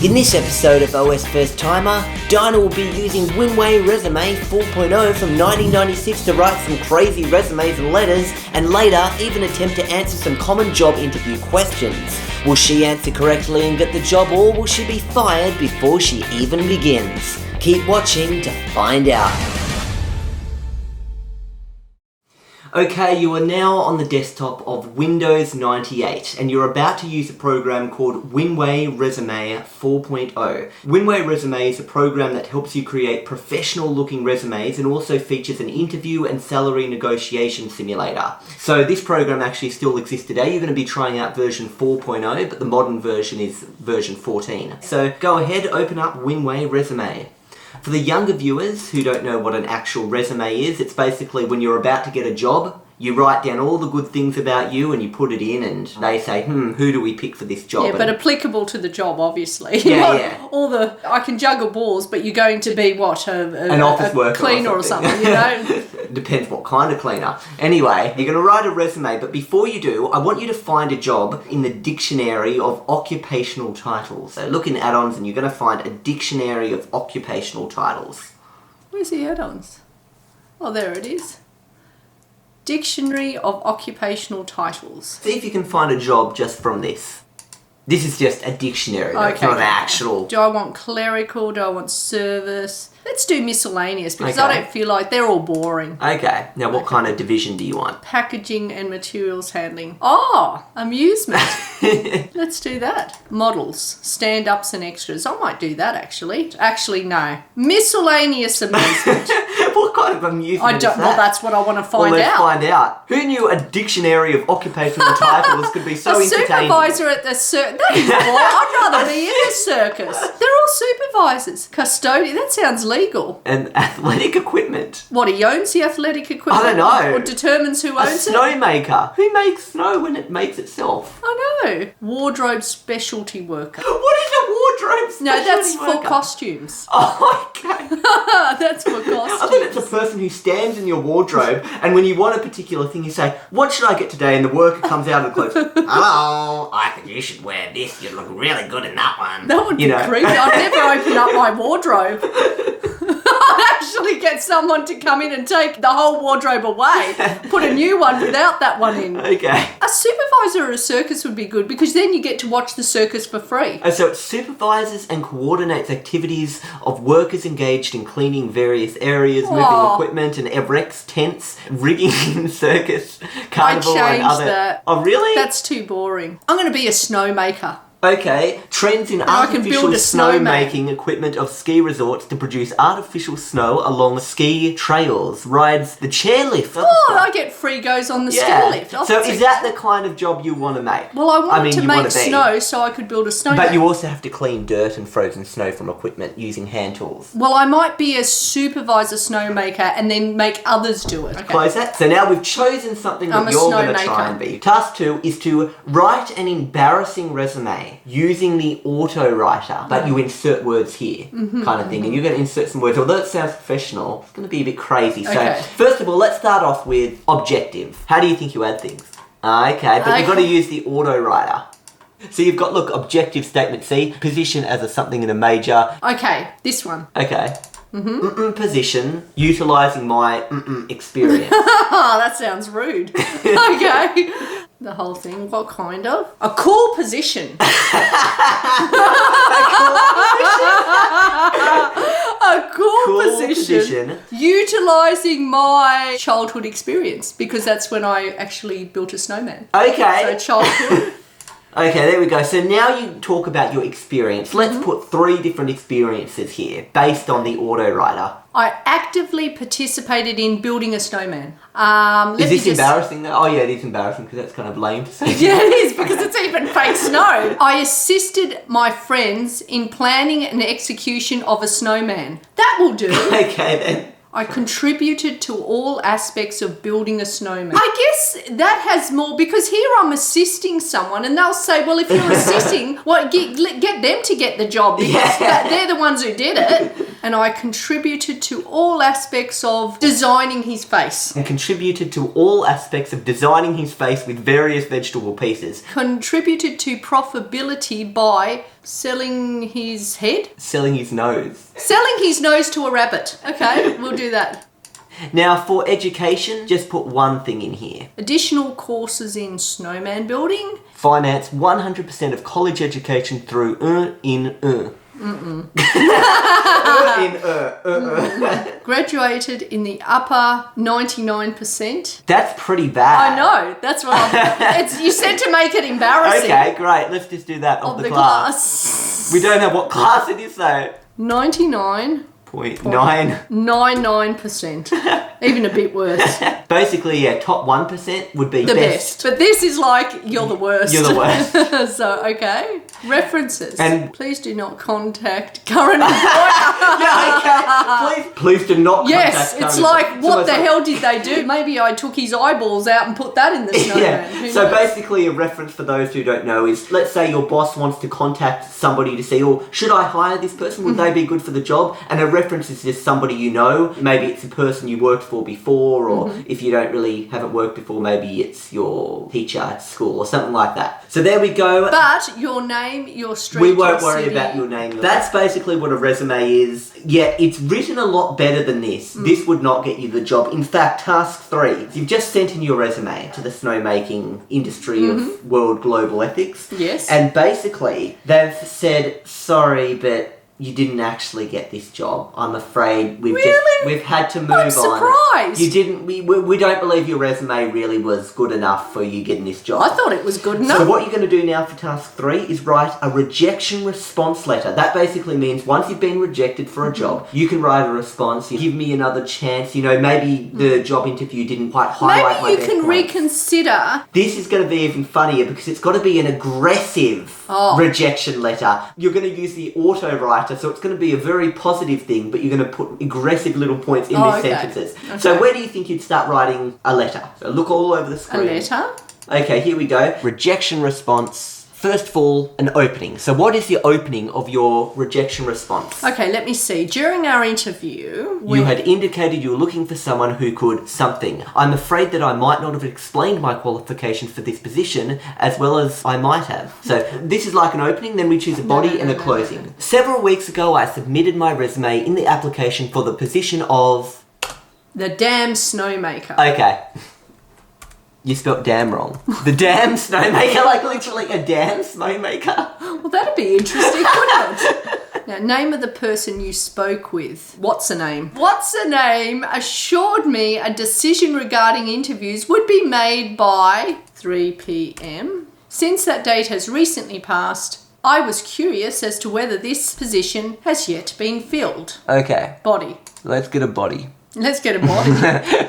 In this episode of OSFirstTimer, Dinah will be using WinWay Resume 4.0 from 1996 to write some crazy resumes and letters, and later even attempt to answer some common job interview questions. Will she answer correctly and get the job, or will she be fired before she even begins? Keep watching to find out. Okay, you are now on the desktop of Windows 98 and you're about to use a program called WinWay Resume 4.0. WinWay Resume is a program that helps you create professional looking resumes and also features an interview and salary negotiation simulator. So this program actually still exists today. You're going to be trying out version 4.0, but the modern version is version 14. So go ahead, open up WinWay Resume. For the younger viewers who don't know what an actual resume is, it's basically when you're about to get a job, you write down all the good things about you and you put it in and they say, who do we pick for this job? Yeah, but applicable to the job, obviously. Yeah. All the, I can juggle balls, but you're going to be what? An office worker cleaner or something, you know? Depends what kind of cleaner. Anyway, you're going to write a resume, but before you do, I want you to find a job in the dictionary of occupational titles. So look in add-ons and you're going to find a dictionary of occupational titles. Where's the add-ons? Oh, there it is. Dictionary of occupational titles. See if you can find a job just from this. This is just a dictionary, though. It's not an actual... Do I want clerical? Do I want service? Let's do miscellaneous because I don't feel like they're all boring. Okay. Now what kind of division do you want? Packaging and materials handling. Oh, amusement. Let's do that. Models, stand-ups and extras. I might do that actually. Actually, no. Miscellaneous amusement. What kind of amusement is that? Well, that's what I want to find out. Let's find out. Who knew a dictionary of occupational titles could be so entertaining? A supervisor at the circus. That is boring. I'd rather be in a circus. They're all supervisors. Custodian. That sounds legal. And athletic equipment. What, he owns the athletic equipment? I don't know. Or determines who owns it? A snowmaker. Who makes snow when it makes itself? I know. Wardrobe specialty worker. What is a wardrobe specialty No, that's worker? for costumes. Oh, okay. That's for costumes. I thought it's a person who stands in your wardrobe and when you want a particular thing you say, what should I get today? And the worker comes out of the clothes. Hello, I think you should wear this. You look really good in that one. That would be creepy. I'd never open up my wardrobe. I'd actually get someone to come in and take the whole wardrobe away. Put a new one without that one in. Okay. A supervisor at a circus would be good because then you get to watch the circus for free. So it supervises and coordinates activities of workers engaged in cleaning various areas, moving equipment and erects tents, rigging in circus, carnival and other... that. Oh, really? That's too boring. I'm going to be a snowmaker. Okay, trends in artificial snowmaking equipment of ski resorts to produce artificial snow along ski trails, rides the chairlift. Oh, I get free goes on the ski lift. So is that the kind of job you want to make? Well, I want to make snow so I could build a snowman. But you also have to clean dirt and frozen snow from equipment using hand tools. Well, I might be a supervisor snowmaker and then make others do it. Okay. Close that. So now we've chosen something that you're going to try and be. Task 2 is to write an embarrassing resume using the auto writer, but you insert words here, kind of thing, and you're going to insert some words. Although it sounds professional, it's going to be a bit crazy. So first of all, let's start off with objective. How do you think you add things? Okay, but you've got to use the auto writer. So you've got, look, objective statement C, position as a something in a major. Okay, this one. Okay. Position, utilising my experience. Oh, that sounds rude. Okay. The whole thing. What kind of? A cool position. A cool position. Utilising my childhood experience because that's when I actually built a snowman. Okay. So childhood. Okay, there we go. So now you talk about your experience. Let's put 3 different experiences here based on the auto writer. I actively participated in building a snowman. Is this embarrassing though? Oh yeah, it is embarrassing because that's kind of lame to say. Yeah, it is because it's even fake snow. I assisted my friends in planning and execution of a snowman. That will do. Okay then. I contributed to all aspects of building a snowman. I guess that has more, because here I'm assisting someone and they'll say, well, if you're assisting, get them to get the job because they're the ones who did it. And I contributed to all aspects of designing his face. And contributed to all aspects of designing his face with various vegetable pieces. Contributed to profitability by selling his head? Selling his nose. Selling his nose to a rabbit. Okay, we'll do that. Now, for education, just put one thing in here. Additional courses in snowman building. Finance 100% of college education through Graduated in the upper 99%. That's pretty bad. I know. That's what you said to make it embarrassing. Okay, great. Let's just do that of the class. We don't know what class it is though. 99.99%. Even a bit worse. Basically, yeah, top 1% would be the best. But this is like, you're the worst. You're the worst. So, okay. References. And please do not contact current employer. Yeah, okay. Please do not contact Yes, current it's like, employer. what the hell did they do? Maybe I took his eyeballs out and put that in the snowman. Yeah. Who So knows? basically, a reference for those who don't know is, let's say your boss wants to contact somebody to see, or should I hire this person? Would they be good for the job? And a reference is just somebody you know. Maybe it's a person you worked for before, or if you haven't worked before, maybe it's your teacher at school or something like that. So there we go. But your name, your street, We won't your worry city. about your name. That's basically what a resume is. Yeah, it's written a lot better than this. This would not get you the job. In fact, task 3. You've just sent in your resume to the snowmaking industry of world global ethics. Yes. And basically, they've said, sorry, but you didn't actually get this job. I'm afraid we've had to move on. I'm surprised. You didn't. We don't believe your resume really was good enough for you getting this job. I thought it was good enough. So what you're going to do now for task 3 is write a rejection response letter. That basically means once you've been rejected for a job, you can write a response. You give me another chance. Maybe the job interview didn't quite highlight my Maybe you best can points. reconsider. This is going to be even funnier because it's got to be an aggressive rejection letter. You're going to use the auto writer, so it's going to be a very positive thing, but you're going to put aggressive little points in these sentences. Okay. So where do you think you'd start writing a letter? So look all over the A screen. letter. Okay, here we go. Rejection response. First of all, an opening. So what is the opening of your rejection response? Okay, let me see. During our interview, You had indicated you were looking for someone who could something. I'm afraid that I might not have explained my qualifications for this position as well as I might have. So this is like an opening, then we choose a body and a closing. Several weeks ago, I submitted my resume in the application for the position of... the damn snowmaker. Okay. You spelt damn wrong. The damn snowmaker, like literally a damn snowmaker. Well, that'd be interesting, wouldn't it? Now, name of the person you spoke with. What's her name? What's her name assured me a decision regarding interviews would be made by 3 p.m. Since that date has recently passed, I was curious as to whether this position has yet been filled. Okay, Body. let's get a body. Let's get a body.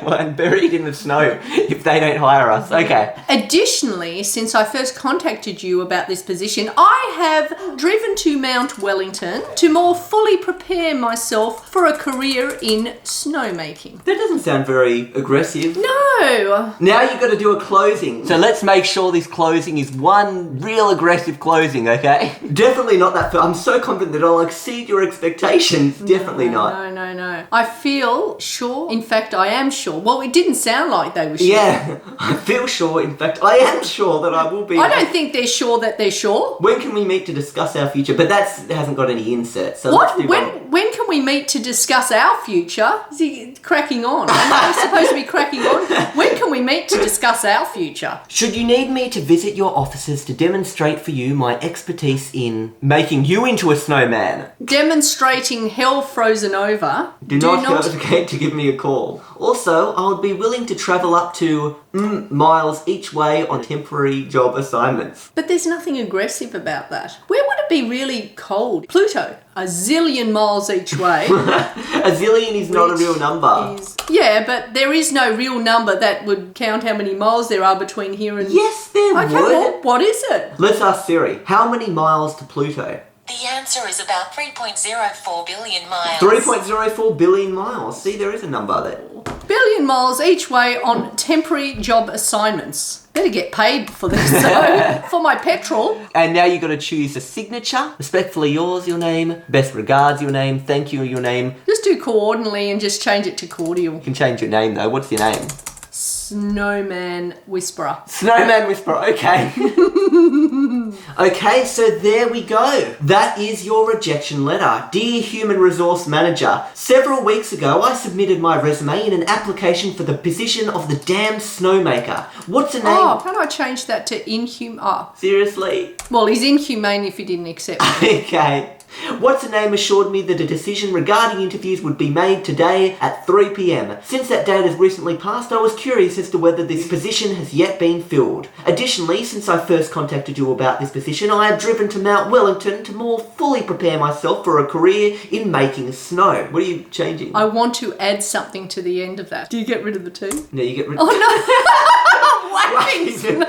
Well, and buried in the snow if they don't hire us. Okay. Additionally, since I first contacted you about this position, I have driven to Mount Wellington to more fully prepare myself for a career in snowmaking. That doesn't sound very aggressive. No! Now you've got to do a closing. So let's make sure this closing is one real aggressive closing, okay? Definitely not that. I'm so confident that I'll exceed your expectations. Definitely not. No. I feel sure. In fact, I am sure. Well, it didn't sound like they were sure. Yeah, I feel sure. In fact, I am sure that I will be. I don't think they're sure that they're sure. When can we meet to discuss our future? But that hasn't got any inserts. So What? let's do one. When can we meet to discuss our future? Is he cracking on? Am I supposed to be cracking on? When can we meet to discuss our future? Should you need me to visit your offices to demonstrate for you my expertise in making you into a snowman? Demonstrating hell frozen over. Do not hesitate to give me a call. Also, I would be willing to travel up to miles each way on temporary job assignments. But there's nothing aggressive about that. Where would it be really cold? Pluto. A zillion miles each way. A zillion is not a real number. Yeah, but there is no real number that would count how many miles there are between here and... Yes, there Okay, would. well, what is it? Let's ask Siri. How many miles to Pluto? The answer is about 3.04 billion miles. 3.04 billion miles. See, there is a number there. billion miles each way on temporary job assignments. Better get paid for this, though, for my petrol. And now you've got to choose a signature. Respectfully yours, your name. Best regards, your name. Thank you, your name. Just do cordially and just change it to cordial. You can change your name, though. What's your name? Snowman Whisperer. Snowman Whisperer, okay. Okay, so there we go. That is your rejection letter. Dear Human Resource Manager, several weeks ago I submitted my resume in an application for the position of the damned snowmaker. What's the name? Oh, can I change that to inhumane? Oh. Seriously? Well, he's inhumane if he didn't accept it. Okay. What's the name assured me that a decision regarding interviews would be made today at 3 p.m. Since that date has recently passed, I was curious as to whether this position has yet been filled. Additionally, since I first contacted you about this position, I have driven to Mount Wellington to more fully prepare myself for a career in making snow. What are you changing? I want to add something to the end of that. Do you get rid of the two? No, you get rid Oh, no. Whacking snow.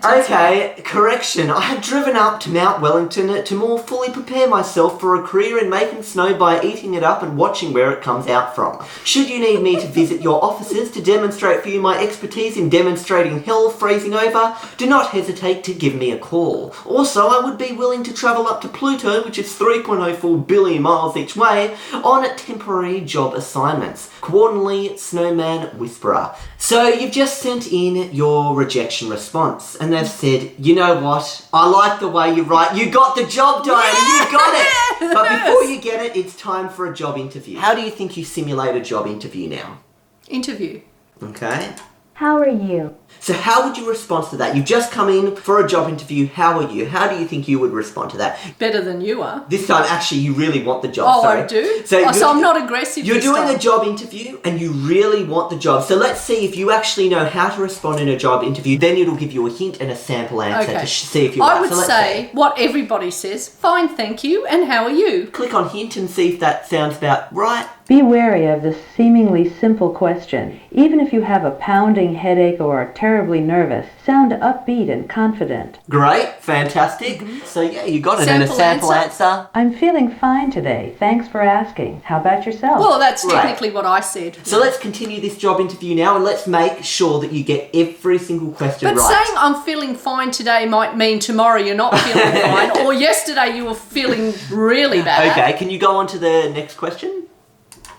Okay, correction. I have driven up to Mount Wellington to more fully prepare myself for a career in making snow by eating it up and watching where it comes out from. Should you need me to visit your offices to demonstrate for you my expertise in demonstrating hell freezing over, do not hesitate to give me a call. Also, I would be willing to travel up to Pluto, which is 3.04 billion miles each way, on temporary job assignments. Cordially, Snowman Whisperer. So you've just sent in your rejection response, and they've said, you know what, I like the way you write. You got the job, Diana, you got it! But before you get it, it's time for a job interview. How do you think you simulate a job interview now? Interview. Okay. How are you? So how would you respond to that? You've just come in for a job interview. How are you? How do you think you would respond to that? Better than you are. This time, actually, you really want the job. Oh, sorry. I do? So, so I'm not aggressive You're this doing time. a job interview and you really want the job. So let's see if you actually know how to respond in a job interview. Then it'll give you a hint and a sample answer to see if you're right. I would So let's say what everybody says, fine, thank you, and how are you? click on hint and see if that sounds about right. Be wary of this seemingly simple question. Even if you have a pounding headache or are terribly nervous, sound upbeat and confident. Great, fantastic. So yeah, you got it. And a Sample sample answer. I'm feeling fine today. Thanks for asking. How about yourself? Well, that's Right. technically what I said. So let's continue this job interview now and let's make sure that you get every single question But right. saying I'm feeling fine today might mean tomorrow you're not feeling fine, or yesterday you were feeling really bad. Okay, can you go on to the next question?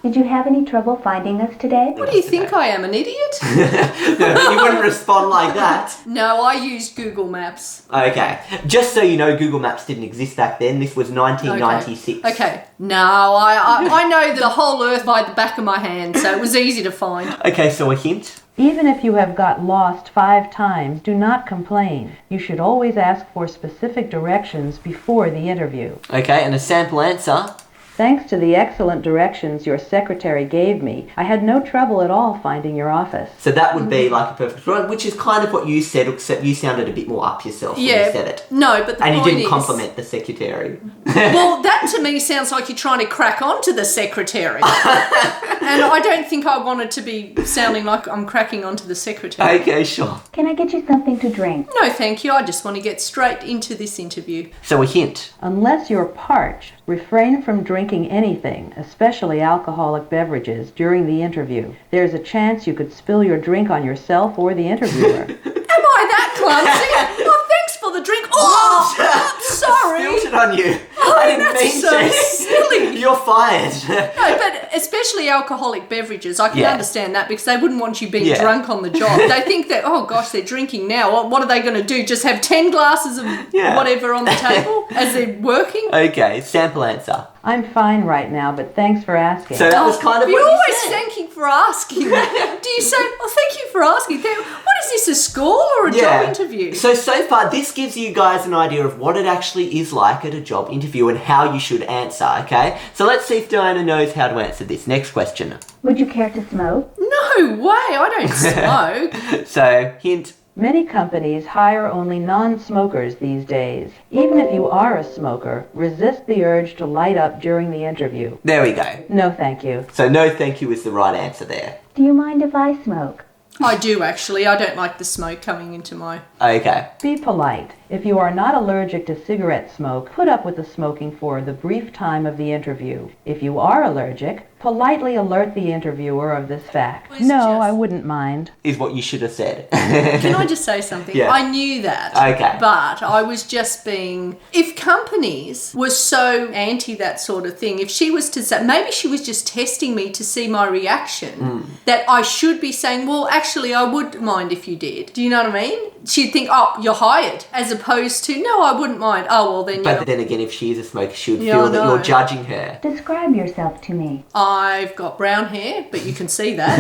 Did you have any trouble finding us today? What do you think I am, an idiot? No, you wouldn't respond like that. No, I used Google Maps. Okay, just so you know, Google Maps didn't exist back then. This was 1996. Okay. No, I know the whole earth by the back of my hand, so it was easy to find. Okay, so a hint. Even if you have got lost 5 times, do not complain. You should always ask for specific directions before the interview. Okay, and a sample answer. Thanks to the excellent directions your secretary gave me, I had no trouble at all finding your office. So that would be like a perfect run, which is kind of what you said, except you sounded a bit more up yourself when you said it. No, but the And you point didn't is, compliment the secretary. well, that to me sounds like you're trying to crack on to the secretary. And I don't think I want it to be sounding like I'm cracking onto the secretary. Okay, sure. Can I get you something to drink? No, thank you. I just want to get straight into this interview. So a hint. Unless you're parched, refrain from drinking anything, especially alcoholic beverages, during the interview. There's a chance you could spill your drink on yourself or the interviewer. Am I that clumsy? Oh, thanks for the drink. Oh, I'm sorry. Spilled it on you. Oh, I didn't that's mean so to. silly. You're fired. No, but especially alcoholic beverages, I can Yeah. understand that because they wouldn't want you being Yeah. drunk on the job. They think that, oh gosh, they're drinking now. What are they going to do? Just have 10 glasses of Yeah. whatever on the table as they're working? Okay, sample answer. I'm fine right now, but thanks for asking. So that was kind of You're what you always said. thanking for asking. Do you say, oh, thank you for asking? What is this, a school or a job interview? So far, this gives you guys an idea of what it actually is like at a job interview and how you should answer, okay? So let's see if Diana knows how to answer this. Next question. Would you care to smoke? No way, I don't smoke. So, hint. Many companies hire only non-smokers these days. Even if you are a smoker, resist the urge to light up during the interview. There we go. No, thank you. So no thank you is the right answer there. Do you mind if I smoke? I do actually. I don't like the smoke coming into my... Okay. Be polite. If you are not allergic to cigarette smoke, put up with the smoking for the brief time of the interview. If you are allergic, Politely alert the interviewer of this fact. Was No, just- I wouldn't mind. Is what you should have said. Can I just say something? Yeah. I knew that. Okay. But I was just being... If companies were so anti that sort of thing, if she was to say... Maybe she was just testing me to see my reaction. That I should be saying, well, actually, I would mind if you did. Do you know what I mean? She'd think, oh, you're hired. As opposed to, no, I wouldn't mind. Oh, well, then you're But not. then again, if she is a smoker, she would Yeah, feel I that know. you're judging her. Describe yourself to me. I've got brown hair, but you can see that.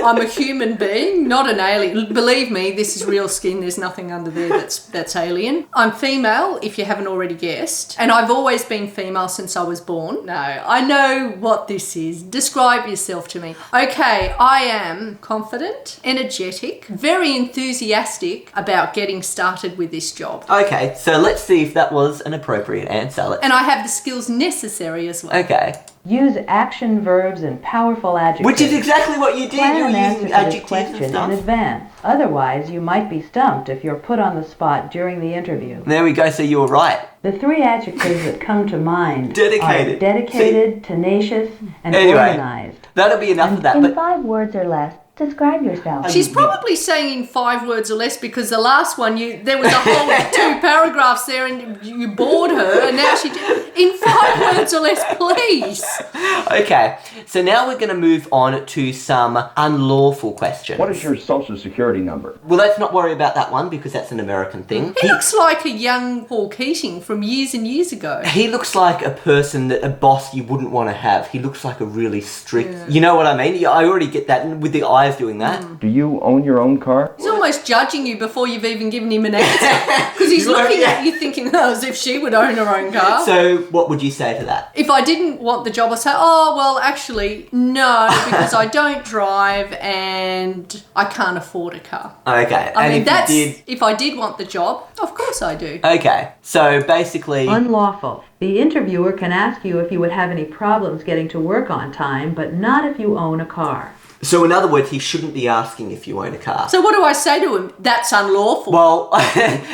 I'm a human being, not an alien. Believe me, this is real skin. There's nothing under there that's alien. I'm female, if you haven't already guessed. And I've always been female since I was born. No, I know what this is. Describe yourself to me. Okay, I am confident, energetic, very enthusiastic about getting started with this job. Okay, so let's see if that was an appropriate answer. And I have the skills necessary as well. Okay. Use action verbs and powerful adjectives. Which is exactly what you did. Plan You were an answer using to this adjectives question and in stuff. advance. Otherwise, you might be stumped if you're put on the spot during the interview. There we go, so you were right. The three adjectives that come to mind Dedicated. are dedicated, tenacious, and Anyway. organized. That'll be enough of that. In But 5 words or less, describe yourself. She's probably saying in 5 words or less because the last one, there was a whole 2 paragraphs there and you bored her and now in 5 words or less, please. okay, so now we're going to move on to some unlawful questions. What is your social security number? Well, let's not worry about that one because that's an American thing. He looks like a young Paul Keating from years and years ago. He looks like a person that a boss you wouldn't want to have. He looks like a really strict... You know what I mean? Yeah, I already get that, and with the eyes doing that. Do you own your own car? He's almost judging you before you've even given him an answer. Because he's looking at you thinking, oh, as if she would own her own car. So, what would you say to that? If I didn't want the job, I'd say, oh, well, actually, no, because I don't drive and I can't afford a car. Okay, I and mean, if that's, you did... if I did want the job, of course I do. Okay, so basically... Unlawful. The interviewer can ask you if you would have any problems getting to work on time, but not if you own a car. So in other words, he shouldn't be asking if you own a car. So what do I say to him? That's unlawful. Well...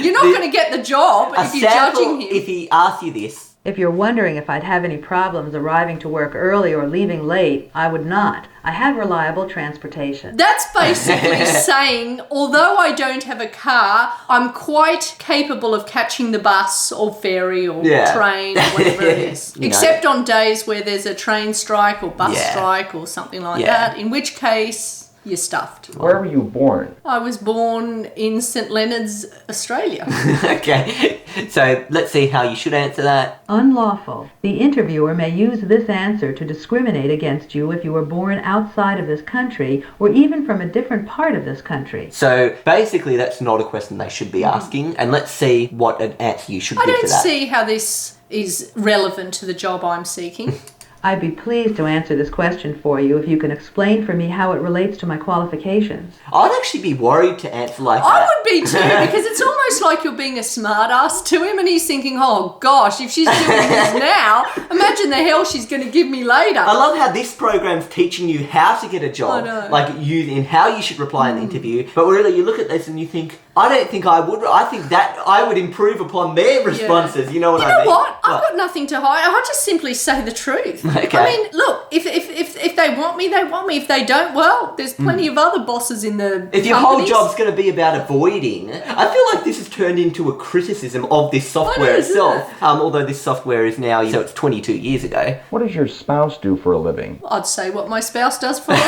You're not going to get the job if you're judging him. If he asks you this... If you're wondering if I'd have any problems arriving to work early or leaving late, I would not. I have reliable transportation. That's basically saying, although I don't have a car, I'm quite capable of catching the bus or ferry or train or whatever it is. You know. Except on days where there's a train strike or bus Yeah. strike or something like Yeah. that, in which case you're stuffed. Where were you born? I was born in St Leonard's, Australia. Okay, so let's see how you should answer that. Unlawful. The interviewer may use this answer to discriminate against you if you were born outside of this country or even from a different part of this country. So basically that's not a question they should be asking, and let's see what an answer you should I give to don't that. see how this is relevant to the job I'm seeking. I'd be pleased to answer this question for you if you can explain for me how it relates to my qualifications. I'd actually be worried to answer like I that. would be too, because it's almost like you're being a smart ass to him and he's thinking, oh gosh, if she's doing this now, imagine the hell she's going to give me later. I love how this program's teaching you how to get a job, I know. like in how you should reply in the interview. But really, you look at this and you think, I don't think I would. I think that I would improve upon their responses. You know what I You know mean? what? I've got nothing to hide. I'll just simply say the truth. Okay. I mean, look, if they want me, they want me. If they don't, well, there's plenty of other bosses in the If your whole companies. job's going to be about avoiding, I feel like this has turned into a criticism of this software is, isn't itself. Although this software is now, so it's 22 years ago. What does your spouse do for a living? I'd say what my spouse does for me.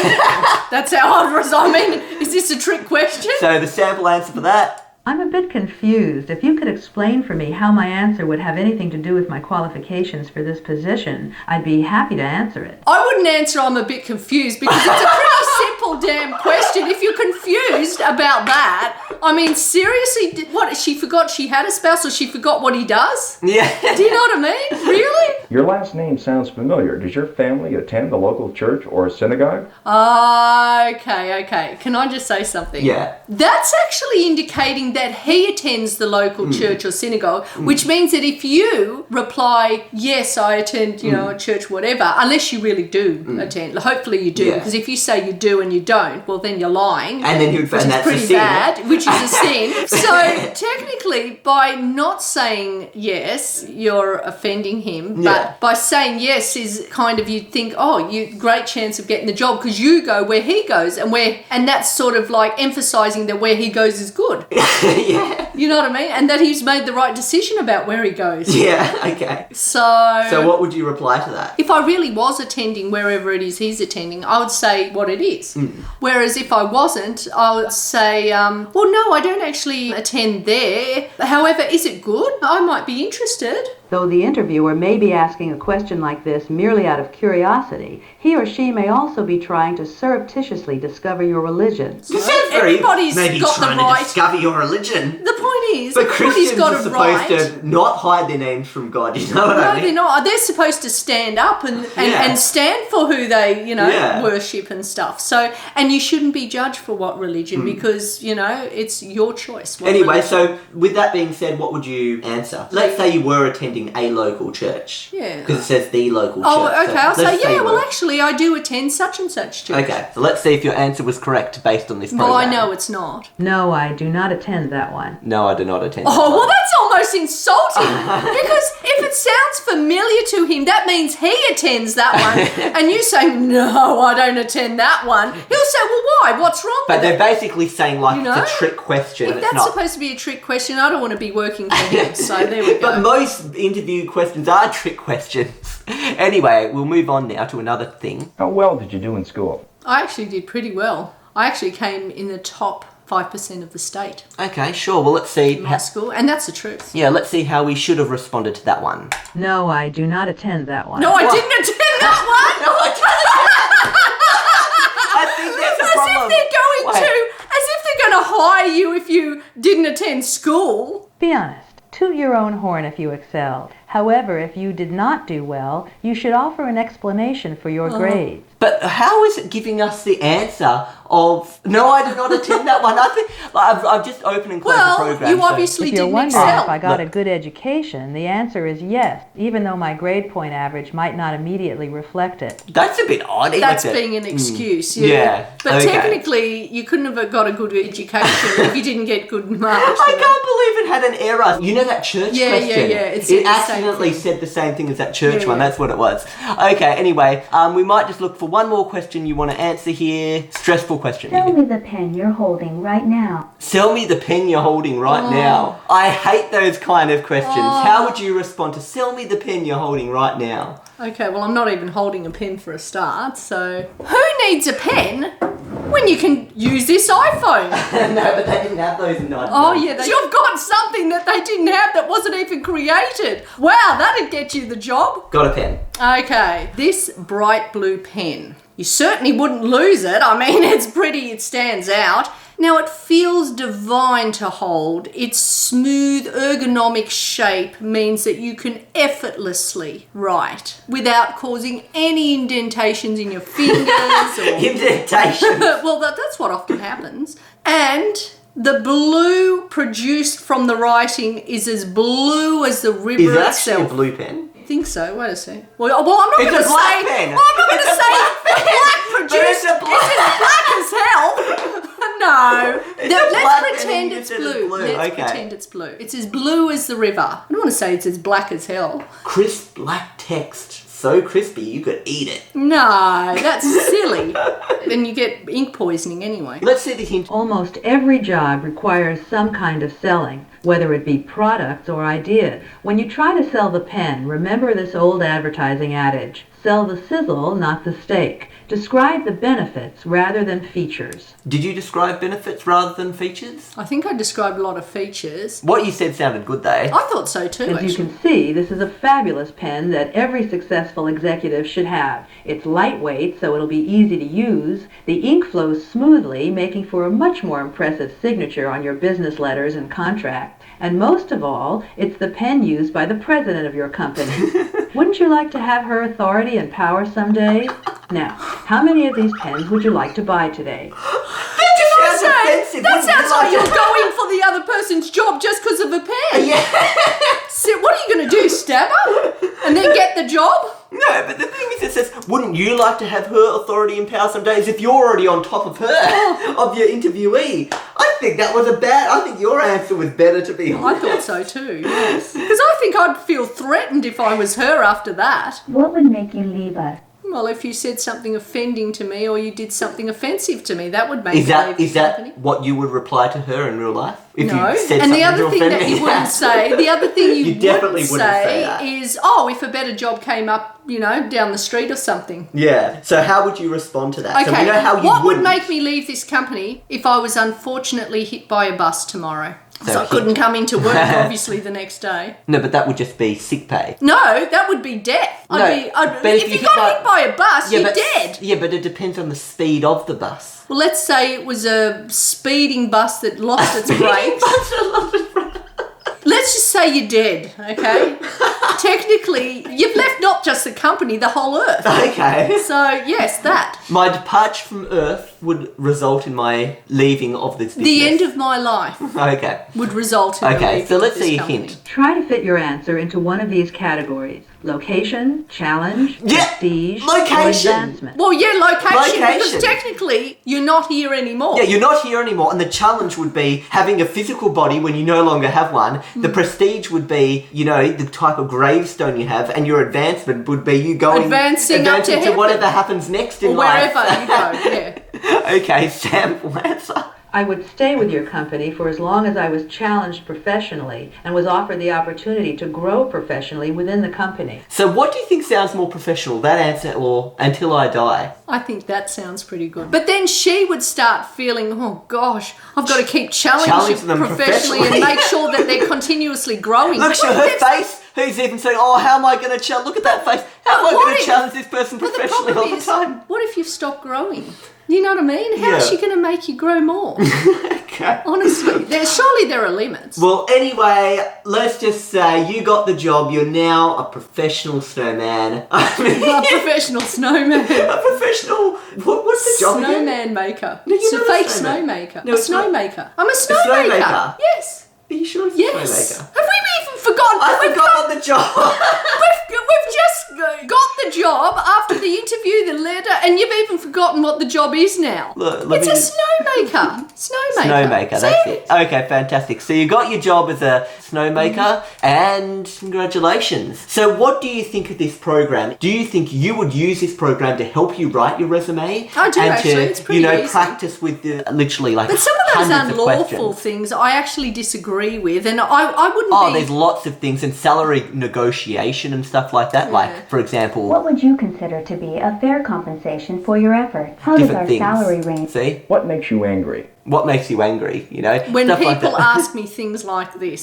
That's how I'd resign. I mean, is this a trick question? So the sample answer for that. I'm a bit confused. If you could explain for me how my answer would have anything to do with my qualifications for this position, I'd be happy to answer it. I wouldn't answer I'm a bit confused because it's a pretty simple damn question. If you're confused about that, I mean, seriously, what, she forgot she had a spouse or she forgot what he does? Yeah. Do you know what I mean? Really? Your last name sounds familiar. Does your family attend the local church or synagogue? Okay. Can I just say something? Yeah. That's actually indicating that he attends the local church or synagogue, which means that if you reply, yes, I attend, a church, whatever, unless you really do attend, hopefully you do, Yeah. because if you say you do and you don't, well, then you're lying. And then which and is that's a pretty sin. bad, which is a sin. So technically, by not saying yes, you're offending him, but But by saying yes is kind of, you'd think, oh, you great chance of getting the job because you go where he goes, and that's sort of like emphasising that where he goes is good. Yeah. You know what I mean? And that he's made the right decision about where he goes. Yeah, okay. So what would you reply to that? if I really was attending wherever it is he's attending, I would say what it is. Whereas if I wasn't, I would say, well, no, I don't actually attend there. However, is it good? I might be interested. Though the interviewer may be asking a question like this merely out of curiosity, he or she may also be trying to surreptitiously discover your religion. You sound very Everybody's maybe got the trying right- to discover your religion. The point is, But everybody's Christians got are a supposed right. to not hide their names from God. You know what I No, mean? they're not. They're supposed to stand up and Yeah. stand for who they, Yeah. worship and stuff. So, and you shouldn't be judged for what religion because, it's your choice. what Anyway, religion. so with that being said, what would you answer? Let's say you were attending a local church. Yeah. Because it says the local Oh, church. okay. I'll So let's say, you well, were. actually, I do attend such and such church. Okay, so let's see if your answer was correct based on this program. Well, I know it's not. No, I do not attend that one. No, I do not attend. that Oh, one. well, that's almost insulting. Because if it sounds familiar to him, that means he attends that one. And you say, no, I don't attend that one. He'll say, well, why? What's wrong But with they're it? basically saying, like, You know? it's a trick question. If and that's it's not. supposed to be a trick question, I don't want to be working for him. So there we go. But most interview questions are trick questions. Anyway, we'll move on now to another thing. How well did you do in school? I actually did pretty well. I actually came in the top 5% of the state Okay, sure. Well, let's see. in my school. And that's the truth. Yeah, let's see how we should have responded to that one. No, I do not attend that one. No, I didn't attend that one. No, I think there's a As problem. if they're Wait. as if they're going to hire you if you didn't attend school. Be honest. Toot your own horn if you excelled. However, if you did not do well, you should offer an explanation for your grades. But how is it giving us the answer of, no, I did not attend that one? I think I've just opened and closed the Well, program. you so- obviously If you're didn't wondering excel. if I got Look. a good education, the answer is yes, even though my grade point average might not immediately reflect it. That's a bit odd. That's isn't it? being an excuse. Yeah, But okay. technically, you couldn't have got a good education if you didn't get good marks. I can't believe it had an error. You know that church Yeah, question? yeah. It said It the same accidentally thing. said the same thing as that church Yeah, one. yeah. That's what it was. Okay, anyway, we might just look for one more question you want to answer here. Stressful question. Show me the pen you're holding right now. Sell me the pen you're holding right now. I hate those kind of questions. How would you respond to sell me the pen you're holding right now? Okay, well, I'm not even holding a pen for a start, so... Who needs a pen when you can use this iPhone? No, but they didn't have those in 1990s. Oh, yeah, you've got something that they didn't have that wasn't even created. Wow, that'd get you the job. Got a pen. Okay, this bright blue pen. You certainly wouldn't lose it. I mean, it's pretty, it stands out. Now, it feels divine to hold. Its smooth, ergonomic shape means that you can effortlessly write without causing any indentations in your fingers or... Indentation. Well, that's what often happens. And the blue produced from the writing is as blue as the river Is it actually a itself. blue pen? I think so. Wait a second. Well, I'm not It's going to a black say. pen. Well, I'm not going It's to a say black pen. black But produced. it's a black- It's as black as hell. No. It's a Let's black pen pretend and it's you said it's blue. blue. Let's Okay. pretend it's blue. It's as blue as the river. I don't want to say it's as black as hell. Crisp black text. So crispy you could eat it. No, that's silly. Then you get ink poisoning anyway. Let's see the hint. Almost every job requires some kind of selling, whether it be products or ideas. When you try to sell the pen, remember this old advertising adage, sell the sizzle, not the steak. Describe the benefits rather than features. Did you describe benefits rather than features? I think I described a lot of features. What you said sounded good though. I thought so too, As you actually. can see, this is a fabulous pen that every successful executive should have. It's lightweight, so it'll be easy to use. The ink flows smoothly, making for a much more impressive signature on your business letters and contracts. And most of all, it's the pen used by the president of your company. Wouldn't you like to have her authority and power someday? Now, how many of these pens would you like to buy today? That sounds offensive. That Wouldn't you sounds like to- you're going for the other person's job just because of a pen. Yeah. So what are you going to do, stab her? And then get the job? No, but the thing is, it says, wouldn't you like to have her authority and power some days if you're already on top of her, of your interviewee? I think that was I think your answer was better, to be I honest. thought so too, yes. Because I think I'd feel threatened if I was her after that. What would make you leave us? Well, if you said something offending to me or you did something offensive to me, that would make Is me leave is the that company. what you would reply to her in real life? If No, you said and the something other to thing offend that me? you wouldn't say, the other thing you, You definitely wouldn't wouldn't say say that. is, oh, if a better job came up, down the street or something. Yeah. So how would you respond to that? Okay, So we know how you what would wouldn't. make me leave this company if I was unfortunately hit by a bus tomorrow? So I hit- couldn't come into work, obviously, the next day. No, but that would just be sick pay. No, that would be death. No, but if if you you got hit by a bus, you're but, dead. Yeah, but it depends on the speed of the bus. Well, let's say it was a speeding bus that lost its brakes. Let's just say you're dead, okay? Technically, you've left not just the company, the whole earth. Okay. So, yes, that. My departure from Earth would result in my leaving of this business. The end of my life Okay. would result in the Okay, leaving so of let's this see a company. hint. Try to fit your answer into one of these categories: location, challenge, Yeah, prestige, or location. advancement. Well, yeah, location, because Location. technically you're not here anymore. Yeah, you're not here anymore, and the challenge would be having a physical body when you no longer have one. The prestige would be, the type of gravestone you have, and your advancement would be you going Advancing up to heaven. whatever happens next in Or life. wherever you go, yeah. Okay, sample answer. I would stay with your company for as long as I was challenged professionally and was offered the opportunity to grow professionally within the company. So what do you think sounds more professional, that answer or until I die? I think that sounds pretty good. But then she would start feeling, oh gosh, I've got to keep challenging Challenge them professionally and professionally. make sure that they're continuously growing. Look at her face. Who's even saying, oh, how am I going to challenge? Look at that face. How am I What going to if- challenge this person But the professionally problem all the is, time? what if you've stopped growing? You know what I mean? How is Yeah. she going to make you grow more? Okay. Honestly, surely there are limits. Well, anyway, let's just say you got the job. You're now a professional snowman. I mean, A professional snowman. a professional. What's the job again? Snowman maker. No, you're It's a not a fake snowman. snowmaker. No, A it's not. snowmaker. I'm a snowmaker. snowmaker? Yes. Are you sure it's Yes. a snowmaker? Have we even forgotten? I We've forgot what the job. We've just got the job after the interview, the letter, and you've even forgotten what the job is now. Look, let It's me- a snowmaker. Snowmaker. Snowmaker, that's See? it. Okay, fantastic. So you got your job as a snowmaker, and congratulations. So what do you think of this program? Do you think you would use this program to help you write your resume? I do, and actually. to, It's pretty easy. practice with the literally like But some of those hundreds of unlawful questions. things I actually disagree with, and I wouldn't Oh, be... there's lots of things, and salary negotiation and stuff like that. Yeah. Like, for example, What would you consider to be a fair compensation for your efforts? How does different our things. salary range? See? What makes you angry? What makes you angry, When Stuff like people that. ask me things like this.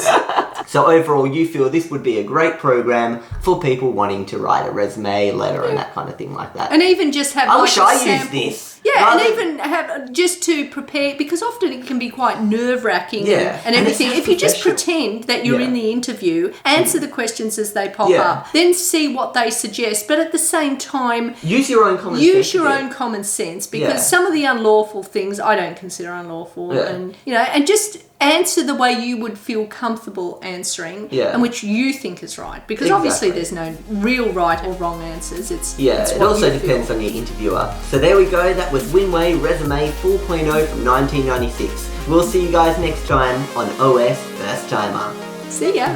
So overall, you feel this would be a great program for people wanting to write a resume, letter, and that kind of thing like that. And even just have I like wish a I used sample. this. Yeah, and Rather- even have just to prepare, because often it can be quite nerve-wracking Yeah, and and it everything. sounds If you just professional. pretend that you're Yeah. in the interview, answer the questions as they pop Yeah. up, then see what they suggest, but at the same time, Use your own common sense. use your a bit. own common sense, because Yeah. some of the unlawful things I don't consider unlawful, Yeah. and and just answer the way you would feel comfortable answering, Yeah. and which you think is right, because obviously Exactly. there's no real right or wrong answers. It's Yeah, it what also you feel. depends on your interviewer. So there we go, that was WinWay Resume 4.0 from 1996. We'll see you guys next time on OS First Timer. See ya.